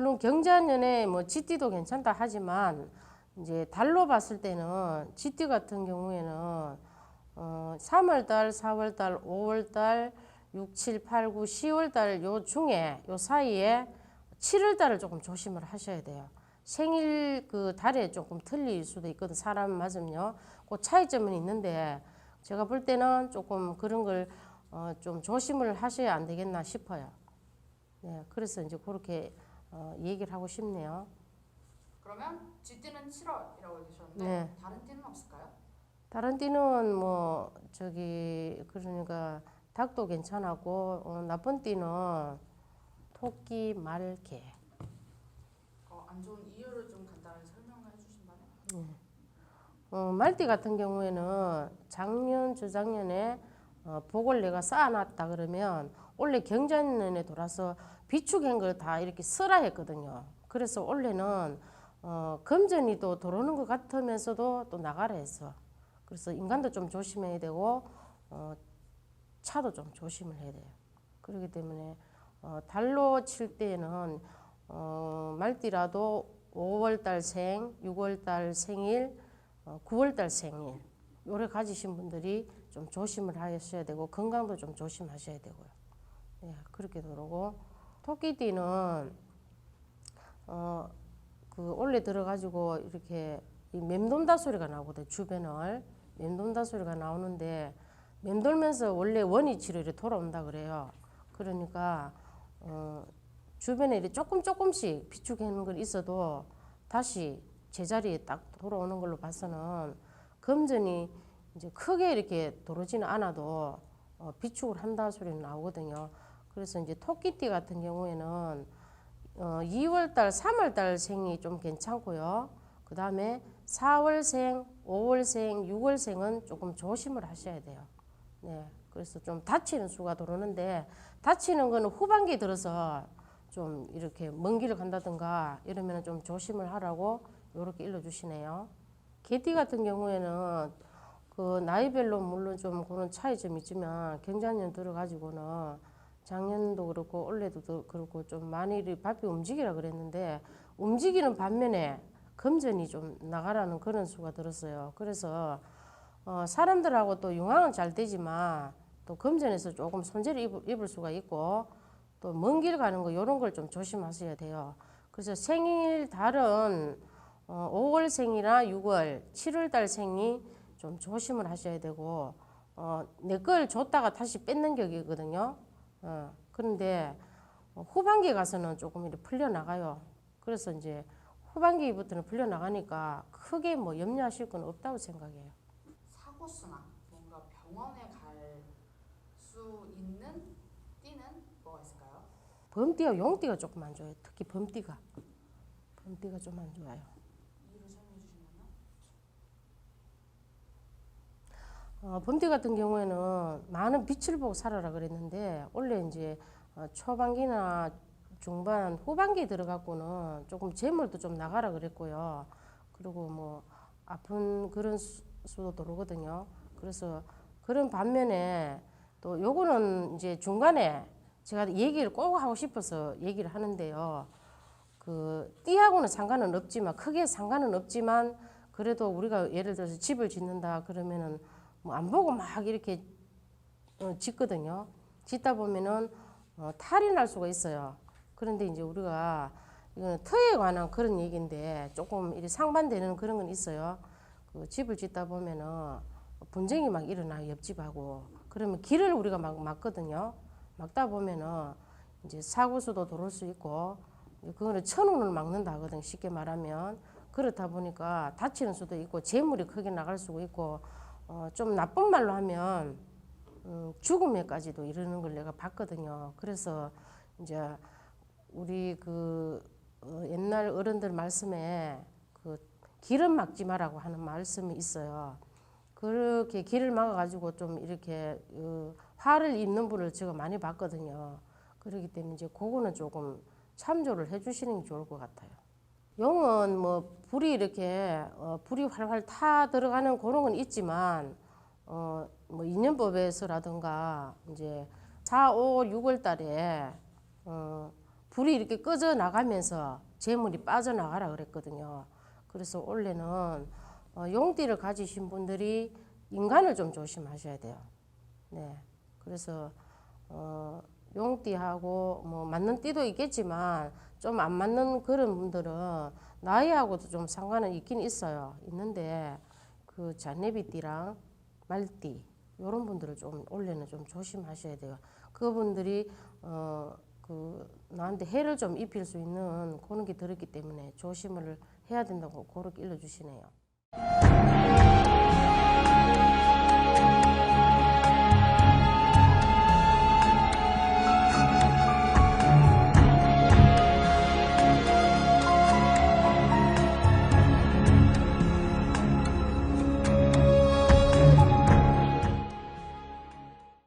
물론 경자년에 뭐 쥐띠도 괜찮다 하지만 이제 달로 봤을 때는 쥐띠 같은 경우에는 3월달, 4월달, 5월달, 6, 7, 8, 9, 10월달 요 중에 요 사이에 7월달을 조금 조심을 하셔야 돼요. 생일 그 달에 조금 틀릴 수도 있거든. 사람 맞으면요. 그 차이점은 있는데 제가 볼 때는 조금 그런 걸 좀 조심을 하셔야 안 되겠나 싶어요. 네, 그래서 이제 그렇게 얘기를 하고 싶네요. 그러면 쥐띠는 7월이라고 얘기하셨는데 네. 다른 띠는 없을까요? 다른 띠는 뭐 저기 그러니까 닭도 괜찮았고 나쁜 띠는 토끼, 말, 개. 안 좋은 이유를 좀 간단하게 설명해 주신다면? 말띠 같은 경우에는 작년, 저작년에 복을 내가 쌓아놨다 그러면 원래 경자년에 돌아서 비축한 걸 다 이렇게 쓰라 했거든요. 그래서 원래는 금전이 또 들어오는 것 같으면서도 또 나가라 했어. 그래서 인간도 좀 조심해야 되고 차도 좀 조심을 해야 돼요. 그렇기 때문에 달로 칠 때는 말띠라도 5월달 생, 6월달 생일, 9월달 생일 요래 가지신 분들이 좀 조심을 하셔야 되고 건강도 좀 조심하셔야 되고요. 예, 그렇게 그러고 토끼띠는 그 원래 들어가지고 이렇게 이 맴돈다 소리가 나거든. 주변을 맴돈다 소리가 나오는데 맴돌면서 원래 원위치로 이렇게 돌아온다 그래요. 그러니까 주변에 이렇게 조금씩 비축해놓은 걸 있어도 다시 제자리에 딱 돌아오는 걸로 봐서는 금전이 이제 크게 이렇게 들어오지는 않아도 비축을 한다 소리는 나오거든요. 그래서 이제 토끼띠 같은 경우에는 2월달, 3월달 생이 좀 괜찮고요. 그 다음에 4월생, 5월생, 6월생은 조금 조심을 하셔야 돼요. 네, 그래서 좀 다치는 수가 들어오는데 다치는 거는 후반기에 들어서 좀 이렇게 먼 길을 간다든가 이러면 좀 조심을 하라고 이렇게 일러주시네요. 개띠 같은 경우에는 그 나이별로 물론 좀 그런 차이점이 있지만 경자년 들어가지고는 작년도 그렇고 올해도 그렇고 좀 많이 바삐 움직이라 그랬는데 움직이는 반면에 금전이 좀 나가라는 그런 수가 들었어요. 그래서 사람들하고 또 융화는 잘 되지만 또 금전에서 조금 손재를 입을 수가 있고 또 먼 길 가는 거 이런 걸 좀 조심하셔야 돼요. 그래서 생일 달은 5월생이나 6월, 7월달 생이 좀 조심을 하셔야 되고 내 걸 줬다가 다시 뺏는 격이거든요. 그런데 후반기에 가서는 조금 이렇게 풀려나가요. 그래서 이제 후반기부터는 풀려나가니까 크게 뭐 염려하실 건 없다고 생각해요. 사고수나 뭔가 병원에 갈 수 있는 띠는 뭐가 있을까요? 범띠와 용띠가 조금 안 좋아요. 특히 범띠가 좀 안 좋아요. 이유를 설명해 주신다면? 범띠 같은 경우에는 많은 빛을 보고 살아라 그랬는데 원래 이제 초반기나 중반, 후반기에 들어갔고는 조금 재물도 좀 나가라 그랬고요. 그리고 뭐 아픈 그런 수도 들어오거든요. 그래서 그런 반면에 또 요거는 이제 중간에 제가 얘기를 꼭 하고 싶어서 얘기를 하는데요. 그 띠하고는 상관은 없지만 크게 상관은 없지만 그래도 우리가 예를 들어서 집을 짓는다 그러면은 뭐 안 보고 막 이렇게 짓거든요. 짓다 보면은 탈이 날 수가 있어요. 그런데 이제 우리가 이거는 터에 관한 그런 얘기인데 조금 이렇게 상반되는 그런 건 있어요. 그 집을 짓다 보면은 분쟁이 막 일어나 옆집하고 그러면 길을 우리가 막 막거든요. 막다 보면은 이제 사고수도 들어올 수 있고 그거는 천운을 막는다 하거든 쉽게 말하면. 그렇다 보니까 다치는 수도 있고 재물이 크게 나갈 수도 있고 좀 나쁜 말로 하면 죽음에까지도 이르는 걸 내가 봤거든요. 그래서 이제 우리 그 옛날 어른들 말씀에 그 길을 막지 마라고 하는 말씀이 있어요. 그렇게 길을 막아가지고 좀 이렇게 화를 입는 분을 제가 많이 봤거든요. 그렇기 때문에 이제 그거는 조금 참조를 해주시는 게 좋을 것 같아요. 용은 뭐 불이 이렇게 불이 활활 타 들어가는 그런 건 있지만 뭐 인연법에서라든가 이제 4, 5, 6월 달에 불이 이렇게 꺼져 나가면서 재물이 빠져나가라 그랬거든요. 그래서 올해는 용띠를 가지신 분들이 인간을 좀 조심하셔야 돼요. 네, 그래서 용띠하고 뭐 맞는 띠도 있겠지만 좀 안 맞는 그런 분들은 나이하고도 좀 상관은 있긴 있어요. 있는데 그 잔네비띠랑 말띠 이런 분들을 좀 올해는 좀 조심하셔야 돼요. 그분들이 그 나한테 해를 좀 입힐 수 있는 그런 게 들었기 때문에 조심을 해야 된다고 그렇게 일러주시네요.